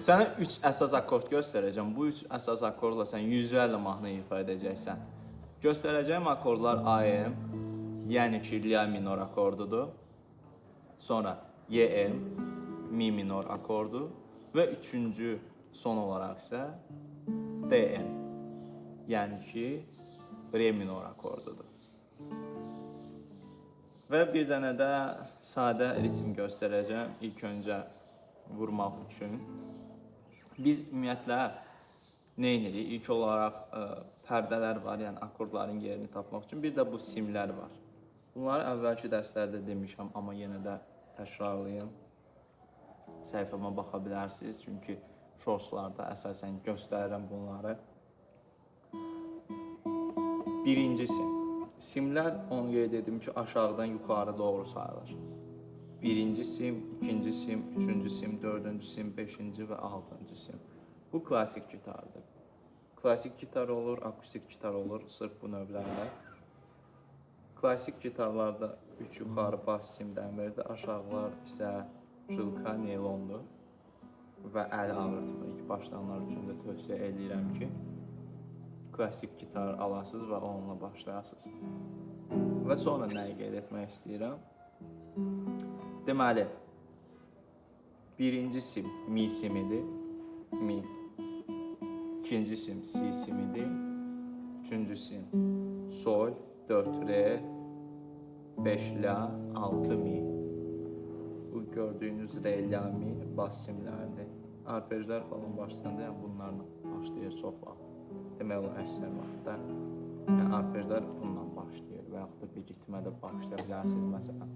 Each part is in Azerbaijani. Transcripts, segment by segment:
Sənə 3 əsas akord göstərəcəm. Bu 3 əsas akordla sən yüzlərlə mahnı ifa edəcəksən. Göstərəcəyim akordlar AM, yəni ki, La minor akordudur. Sonra YM, Mi minor akordu və üçüncü son olaraq isə DM, yəni ki, Re minor akordudur. Və bir dənə də sadə ritm göstərəcəm ilk öncə vurmaq üçün. Biz ümumiyyətlə nə edirik? İlk olaraq pərdələr var, yəni akordların yerini tapmaq üçün. Bir də bu simlər var. Bunları əvvəlki dərslərdə demişəm, amma yenə də təkrarlayım. Səhifəmə baxa bilərsiniz, çünki shortslarda əsasən göstərirəm bunları. Birincisi, simlər onu qeyd edim ki, aşağıdan yuxarı doğru sayılır. Birinci sim, ikinci sim, üçüncü sim, dördüncü sim, beşinci və altıncı sim. Bu klasik gitardır. Klasik gitar olur, akustik gitar olur, sırf bu növlərlə. Klasik gitarlarda 3 yuxarı bas sim dəmirdir, aşağılar isə jilka, neylondur və əl ağrıtmır. İlk başlayanlar üçün də tövsiyə edirəm ki, klasik gitar alasınız və onunla başlayasınız. Və sonra nəyi qeyd etmək istəyirəm? Deməli, birinci sim mi simidir, mi. İkinci sim si simidir, üçüncü sim sol, 4 re, 5 la, 6 mi. Bu gördüyünüz re, la, mi bas simlərdir. Arpejlər falan başlayanda yəni bunlarla başlayır çox vaxt. Demək olar əksər vaxtda. Yəni arpejlər bununla başlayır və yaxud da bir ritmə də başlaya bilərsiniz məsələn.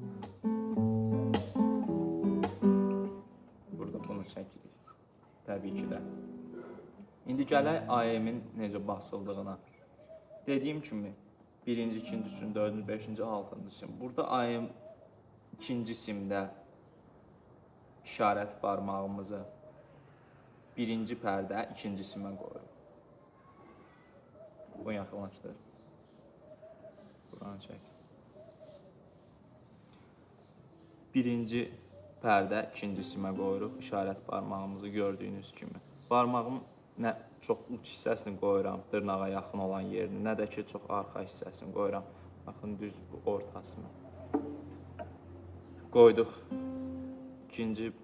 Burada bunu çəkirik. Təbii ki də. İndi gələk AM-in necə basıldığına. Dediyim kimi, birinci, ikinci sim, dördüncü, beşinci, altıncı sim. Burada AM ikinci simdə işarət barmağımızı birinci pərdə ikinci simə qoyuruq. Bunu yaxınlaşdır. Buranı çək. Birinci pərdə ikinci simə qoyuruq. İşarət barmağımızı gördüyünüz kimi. Barmağım nə çox uç hissəsini qoyuram, dırnağa yaxın olan yerini, nə də ki, çox arxa hissəsini qoyuram. Baxın, düz bu ortasını. Qoyduq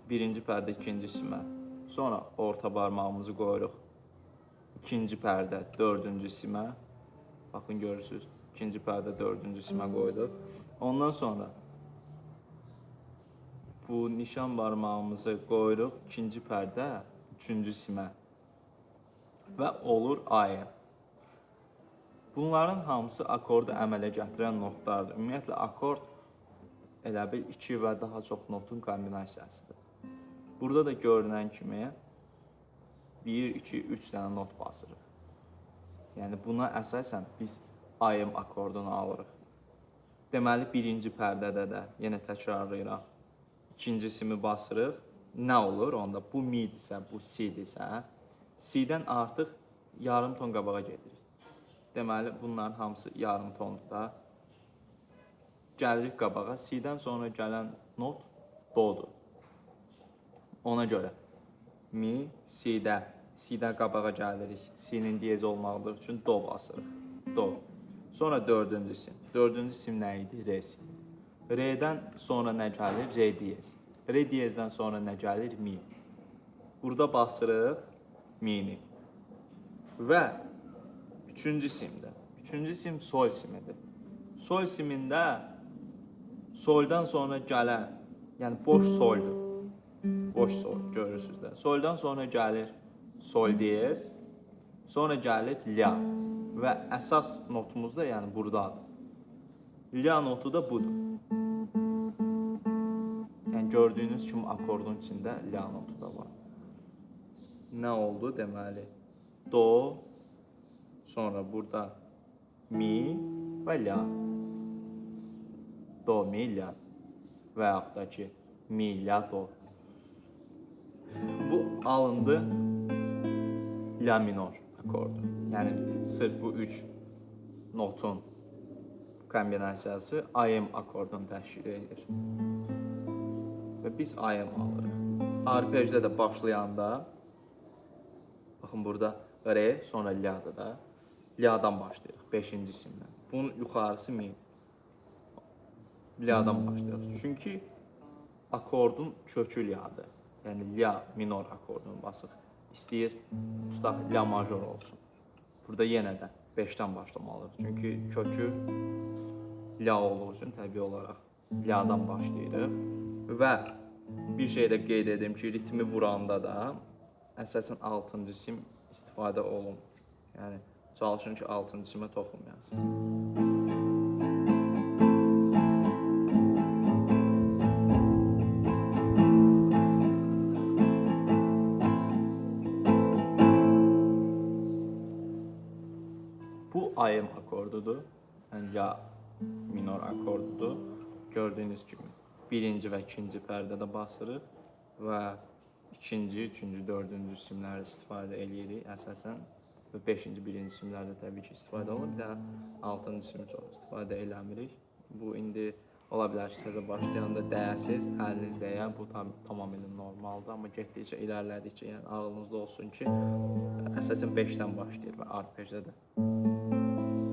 birinci pərdə ikinci simə. Sonra orta barmağımızı qoyuruq ikinci pərdə dördüncü simə. Baxın, görürsünüz, ikinci pərdə dördüncü simə qoyduq. Ondan sonra bu nişan barmağımızı qoyuruq ikinci pərdə üçüncü simə. Və olur AM. Bunların hamısı akordu əmələ gətirən notlardır. Ümumiyyətlə, akord elə bir 2 və daha çox notun kombinasiyasıdır. Burada da görünən kimi 1, 2, 3 dənə not basırıq. Yəni buna əsasən biz AM akordunu alırıq. Deməli, birinci pərdədə də yenə təkrarlayıram. İkinci simi basırıq. Nə olur onda? Bu midirsə, bu sidirsə, sidən artıq yarım ton qabağa gedirik. Deməli, bunların hamısı yarım tondur da. Gəlirik qabağa. Sidən sonra gələn not do'dur. Ona görə mi, sidə. Sidən qabağa gəlirik. Sinin diyez olmağı üçün do basırıq. Do. Sonra dördüncü sim. Dördüncü sim nə idi? Re sim. Re'dən sonra nə gəlir? Re diyez. Re diyezdən sonra nə gəlir? Mi. Burada basırıq mi'ni. Və üçüncü simdə. Üçüncü sim sol simidir. Sol simində soldan sonra gələn, yəni boş soldur. Boş sol görürsünüz də. Soldan sonra gəlir sol diyez, sonra gəlir la və əsas notumuz da yəni buradadır. La notu da budur. Yəni gördüyünüz kimi akordun içində la notu da var. Nə oldu deməli? Do, sonra burada mi və la. Do, mi, la və yaxud da ki, mi, la, do. Bu alındı la minor akordu. Yəni sırf bu 3 notun kombinasiyası AM akordunu təşkil edir. Və biz AM alırıq. Arpejdə də başlayanda Baxın burada re, sonra la-dır da. La-dan başlayırıq 5-ci simdən. Bunun yuxarısı mi? La-dan başlayırıq. Çünki akordun kökü la-dır. Yəni la minor akordunu basıq. İstəyir tutaq la major olsun. Burada yenə də 5-dən başlamalıyıq. Çünki kökü la olduğu üçün təbii olaraq la-dan başlayırıq. Və bir şey də qeyd edim ki, ritmi vuranda da əsasən 6-cı sim istifadə olunur. Yəni çalışın ki, 6-cı simə toxunmayasınız. Bu ayım akordudur. Yəni ya minor akordudur. Gördüyünüz kimi birinci və ikinci pərdədə basırıq və ikinci, üçüncü, dördüncü simləri istifadə edirik əsasən. Və 5-ci, 1-ci simlərdə təbii ki, istifadə olunur. Bir də 6-cı simi çox istifadə eləmirik. Bu indi ola bilər ki, təzə başlayanda dəyəsiz, əliniz dəyə. Bu tamamilə normaldır. Amma getdikcə, ilərlədikcə, yəni ağlınızda olsun ki, əsasən 5-dən başlayır və arpejdə də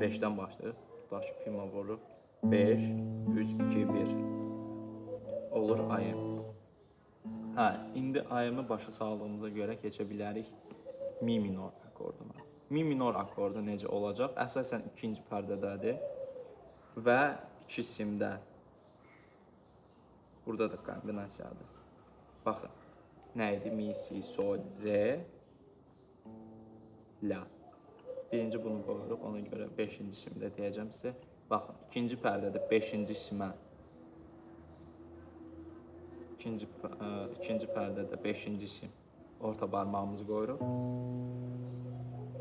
5-dən başlayır. Tutaq ki, pima vururuq. 5, 3, 2, 1 olur ayım. İndi ayımı başa saldığımıza görə keçə bilərik mi minor akorduna. Mi minor akordu necə olacaq? Əsasən ikinci pərdədədir və 2 simdə. Burada da kombinasiyadır. Baxın, nə idi? Mi, si, sol, re, la. Birinci bunu qoyuruq, ona görə 5-ci simdə deyəcəm sizə. Baxın, ikinci pərdədə 5-ci simə, ikinci pərdədə 5-ci sim orta barmağımızı qoyuruq.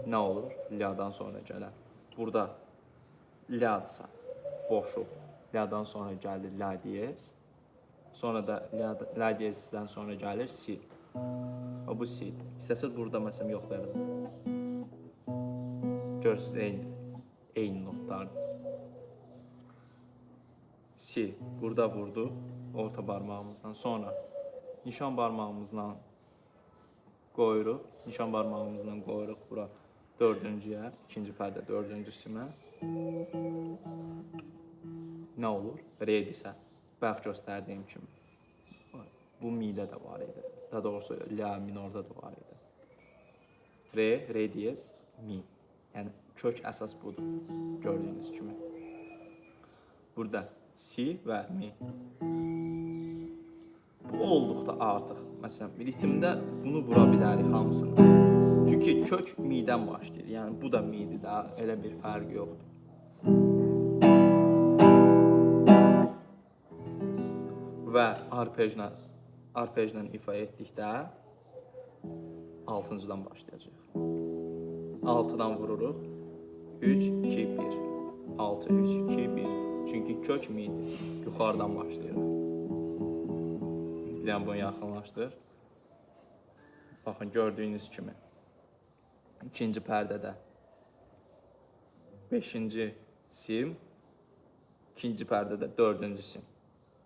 Nə olur? La-dan sonra gələr. Burada la-dırsa boşluq, la-dan sonra gəlir la diyez. Sonra da la diyezdən sonra gəlir si. Bu si. İstəsəz burada məsələn yoxlayalım. Görürsünüz, eyni notlardır. Si. Burada vurdu orta barmağımızdan. Sonra nişan barmağımızla qoyuruq. Nişan barmağımızla qoyuruq bura dördüncüyə, ikinci pərdə dördüncü simə. Nə olur? Re-dirsə, bayaq göstərdiyim kimi. Bu midə də var idi. Daha doğrusu la minorda da var idi. Re, re diyez, mi. Yəni kök əsas budur. Gördüyünüz kimi. Burada si və mi. Bu olduqda artıq, məsələn, ritmdə bunu vura bilərik hamısını. Çünki kök midən başlayır. Yəni bu da midir də, elə bir fərq yoxdur. Və arpejlə ifa etdikdə 6-cıdan başlayacaq. 6-dan vururuq. 3, 2, 1. 6, 3, 2, 1. Çünki kök midir. Yuxarıdan başlayırıq. Yəni bunu yaxınlaşdır. Baxın, gördüyünüz kimi. İkinci pərdədə 5-ci sim, ikinci pərdədə 4-cü sim.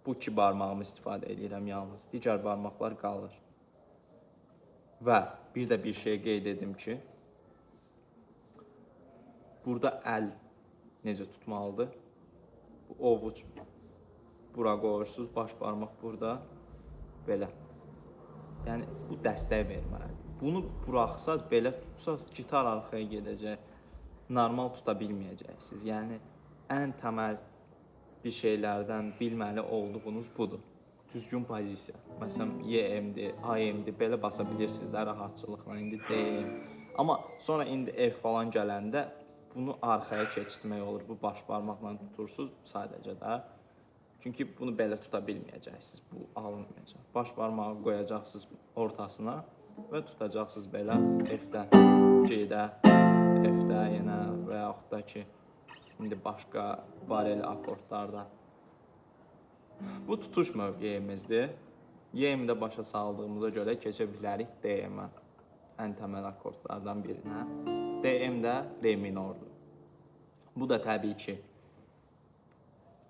Bu iki barmağımı istifadə edirəm yalnız. Digər barmaqlar qalır. Və bir də bir şey qeyd edim ki, burada əl necə tutmalıdır? Bu ovuc bura qoyursunuz, baş barmaq burada, belə. Yəni bu dəstək verməlidir. Bunu buraxsaz, belə tutsaz, gitar arxaya gedəcək, normal tuta bilməyəcəksiniz. Yəni ən təməl bir şeylərdən bilməli olduğunuz budur. Düzgün pozisiya. Məsələn, YM-dir, AM-dir, belə basa bilirsiniz də rahatçılıqla, indi DM. Amma sonra indi F falan gələndə bunu arxaya keçirtmək olur. Bu baş barmaqla tutursunuz sadəcə də. Çünki bunu belə tuta bilməyəcəksiniz. Bu alınmayacaq. Baş barmağı qoyacaqsınız ortasına və tutacaqsınız belə F-də, G-də, F-də yenə və yaxud da ki, indi başqa bareli akordlarda. Bu tutuş mövqeyimizdir. Y-də başa saldığımıza görə keçə bilərik DM-ə. Ən təməl akordlardan birinə. DM-də re minordur. Bu da təbii ki,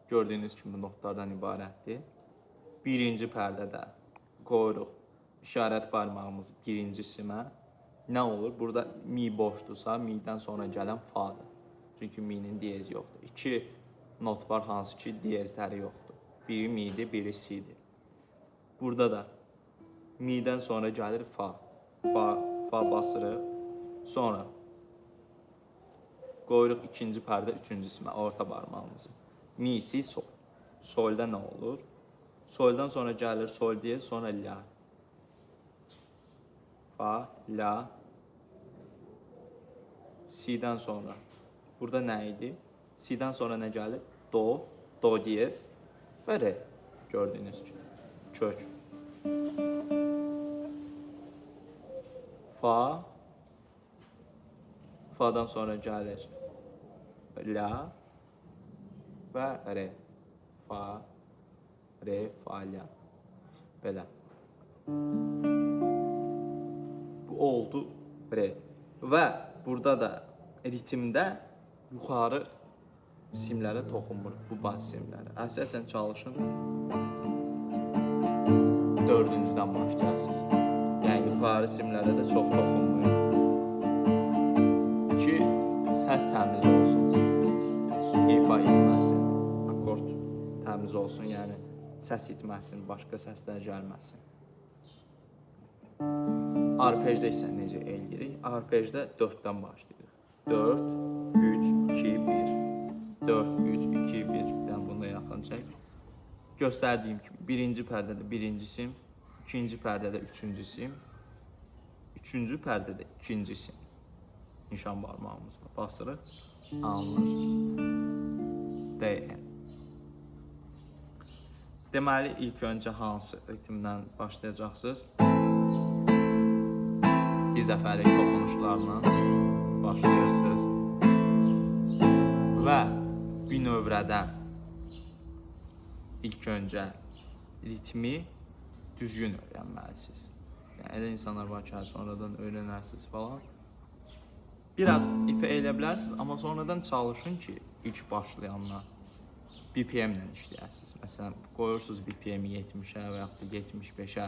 gördüyünüz kimi notlardan ibarətdir. Birinci pərdədə qoyuruq işarət barmağımızı birinci simə. Nə olur? Burada mi boşdursa, mi'dən sonra gələn fa'dır. Çünki mi'nin diyezi yoxdur. 2 not var, hansı ki diyezləri yoxdur. Biri mi'dir, biri si'dir. Burada da mi'dən sonra gəlir fa. Fa basırıq. Sonra qoyuruq ikinci pərdə, üçüncü simə, orta barmağımızı. Mi, si, sol. Solda nə olur? Soldan sonra gəlir sol diyez, sonra la. Fa, la. Si'dən sonra. Burada nə idi? Si'dən sonra nə gəlir? Do, do diyez və re. Gördüyünüz kimi. Kök. Fa. Fa'dan sonra gəlir la və re. Fa, re, fa, la. Belə. Bu oldu re. Və burada da ritmdə yuxarı simlərə toxunmuruq, bu bas simlərə. Əsasən çalışın 4-cüdən başlayasınız. Yəni yuxarı simlərə də çox toxunmayın ki, səs təmiz olsun, ifa etməsin, akord təmiz olsun, yəni səs itməsin, başqa səslər gəlməsin. Arpejdə isə necə eləyirik? Arpejdə 4-dən başlayırıq. 4, 3, 2, 1. 4, 3, 2, 1. Yəni bunda yaxın çək. Göstərdiyim kimi, birinci pərdədə birinci sim, ikinci pərdədə üçüncü sim, üçüncü pərdədə ikinci sim. Nişan barmağımızla basırıq, alınır, D. Deməli, ilk öncə hansı ritmdən başlayacaqsınız? Bir dəfəlik toxunuşlarla başlayırsınız və binövrədən ilk öncə ritmi düzgün öyrənməlisiniz. Yəni, elə insanlar var ki, sonradan öyrənərsiniz falan. Biraz ifa elə bilərsiniz, amma sonradan çalışın ki, ilk başlayanlar BPM ilə işləyəsiniz. Məsələn, qoyursunuz BPM-i 70-ə və yaxud da 75-ə.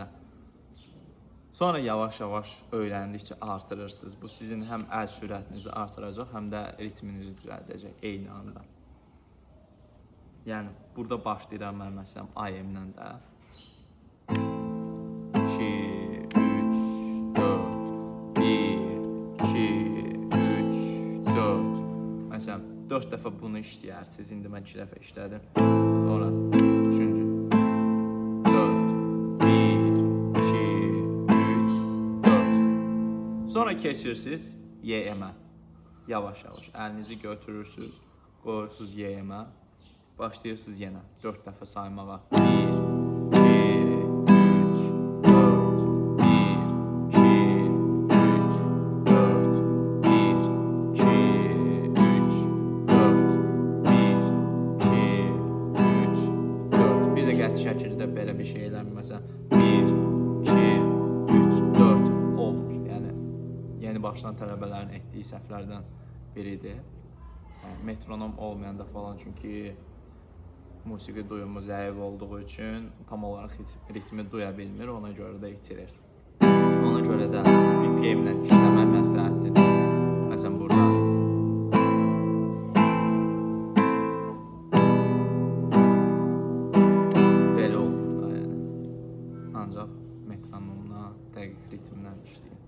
Sonra yavaş-yavaş öyrəndikcə artırırsınız. Bu sizin həm əl sürətinizi artıracaq, həm də ritminizi düzəldəcək eyni anda. Yəni, burada başlayıram mən məsələn IM-lə də. 2, 3, 4, 1, 2, 3, 4. Məsələn, 4 dəfə bunu işləyərsiniz. İndi mən 2 dəfə işlədim. Sonra 3-cü. 4, 1, 2, 3, 4. Sonra keçirsiniz YM-ə. Yavaş-yavaş əlinizi götürürsünüz, qoyursunuz YM-ə. Başlayırsınız yenə 4 dəfə saymağa. 1, 2, 3, 4, 1, 2, 3, 4, 1, 2, 3, 4, 1, 2, 3, 4. Bir də qəti şəkildə belə bir şey eləmir. Məsələn, 1, 2, 3, 4 olmur. Yəni, yeni başlayan tələbələrin etdiyi səhvlərdən biridir. Metronom olmayanda falan, çünki musiqi duyumu zəif olduğu üçün tam olaraq ritmi duya bilmir, ona görə də itirir. Ona görə də BPM ilə işləmək məsləhətdir. Məsələn, burada belə olur da, yəni. Ancaq metronomla, dəqiq ritmlə işləyin.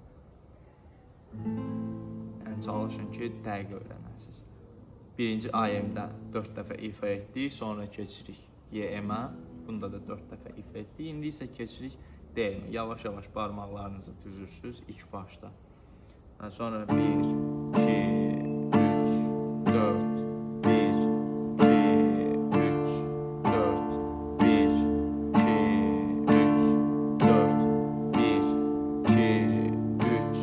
Yəni, çalışın ki, dəqiq öyrənəsiniz. Birinci IM-də 4 dəfə ifa etdik, sonra keçirik YM-ə. Bunda da 4 dəfə ifa etdik. İndi isə keçirik DM-ə. Yavaş-yavaş barmaqlarınızı düzürsünüz ilk başda. Sonra 1, 2, 3, 4, 1, 2, 3, 4, 1, 2, 3, 4, 1, 2, 3,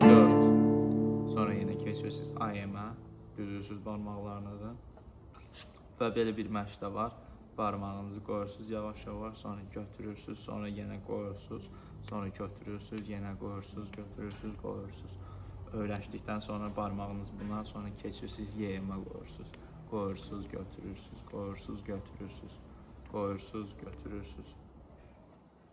4. Sonra yenə keçirsiniz IM-ə. Düzürsünüz barmaqlarınızı və belə bir məşqdə var. Barmağınızı qoyursunuz yavaş-yavaş, sonra götürürsünüz, sonra yenə qoyursunuz, sonra götürürsünüz, yenə qoyursunuz, götürürsünüz, qoyursunuz. Öyrəşdikdən sonra barmağınız buna, sonra keçirsiniz YM-ə qoyursunuz. Qoyursunuz, götürürsünüz, qoyursunuz, götürürsünüz, qoyursunuz, götürürsünüz.